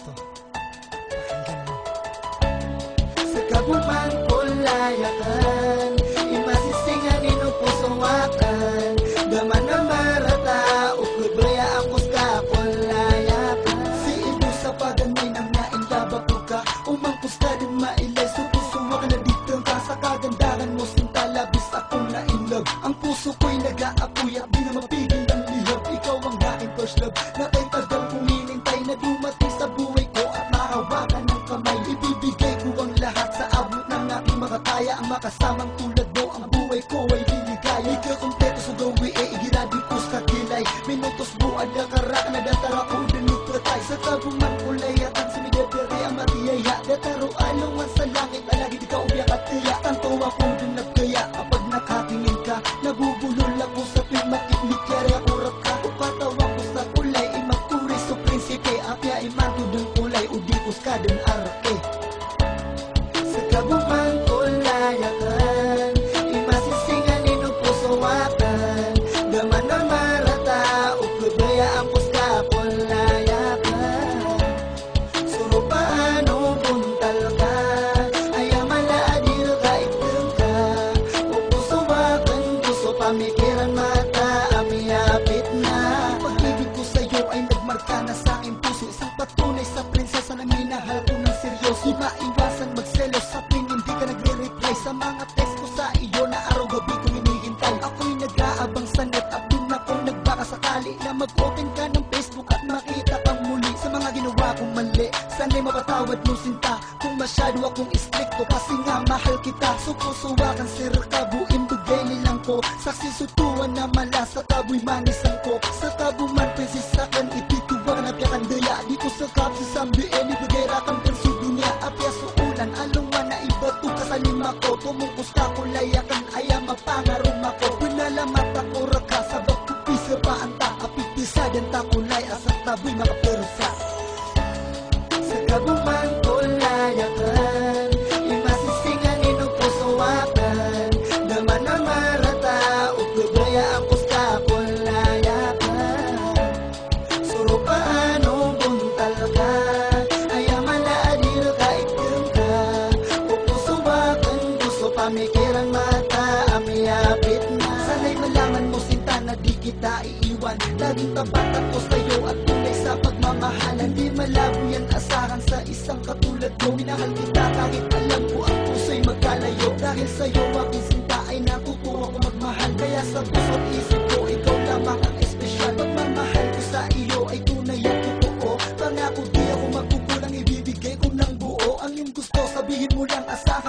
to. Pakinggan mo. Sa kabumang kulayakan, imasisinganin o pusuwakan, daman na marata, uklubaya akos ka kulayakan. Si ibu sa pagamin ang nainlaba ko ka, umangkos ka din mailay, supusuwak na dito ka sa kagandahan mo, sinta labis akong nainlove. Ang puso ko'y nag-aapoy at di na mapigil ng lihab. Ikaw ang aking first love, na kay tagal kong hinintay na dumating sa buhay ko at mahawakan ng kamay. Ibibigay ko ang lahat sa abot ng aking makakaya, ang makasamang tulad mo, ang buhay ko ay liligaya. Ikakompleto sa gawi e igiradi ko sa kilay, minutos buwan na karak na datara ko dinug patay. Sa tabuman kulayatan sa midadari ang matiyaya, dataro alungan sa langit alagi di ka ubiyak at tiyak. Tanto akong dinagkaya kapag nakatingin ka, nabubulol ako sa pimatiknik kaya kurap ka. Upatawa ko sa kulay, imaturi sa prinsipe, apya imanto ng kulay, udikos ka din arake. Sa kabumang kulayakan, imasisinganin o pusuwakan, daman na marata, uklubaya ang puska kulayakan. Surupaan o buntal ka, ayaman na adir ka itim ka, upusuwakan, puso pamikiran mata, amiyapit na. Pag-ibig ko sa'yo ay nagmarka na sa aking puso, isang patunay sa prinsesa na minahal ko ng seryoso. Di maiwasan magselos sa tuwing hindi ka nagre-reply sa mga text ko sa iyo na araw-gabi kong hinihintay. Ako'y nag-aabang sa net at dun ako nagbaka sakali na mag-open ka ng Facebook at makita kang muli sa mga ginawa kong mali. Sana'y mapatawad mo sinta kung masyado akong istrikto, kasi nga mahal kita. Supusuwakan sir kabuin bigay nilang ko, saksi sutuan na mala sa taboy manisan ko. Sa tabuman prinsisakan itituwang napyakan daya, di ko sa kapsi sambiin ibigay rakang perso dunia. Apya suulan alungan na ibato ka sa lima ko, tumungkos ka kulayakan ayam mapangarum ako. Pinalamat ako raka sa bagkupi sa paanta, apitisa dan takulay asak taboy makapersa. Sa kabumang kulayakan, imasisinganin o pusuwakan, daman na marata, uklubaya ang puska kulayakan. Surupaan o buntal ka, ayaman na adir ka itim ka, upusuwakan, puso pamikiran mata, amiyapit na. Sana'y malaman mo sinta na di kita iiwan, laging tapat ako sa'yo at tunay sa pagmamahalan. Di malabo yan asahan sa isang katulad ko, minahal kita kahit alam ko ang puso'y magkalayo. Dahil sa'yo aking sinta ay natutuwa ko magmahal, kaya sa puso't isip ko ikaw lamang ang espesyal. Pagmamahal ko sa iyo ay tunay at totoo, pangako di ako magkukulang, ibibigay ko ng buo. Ang iyong gusto sabihin mo lang, asahan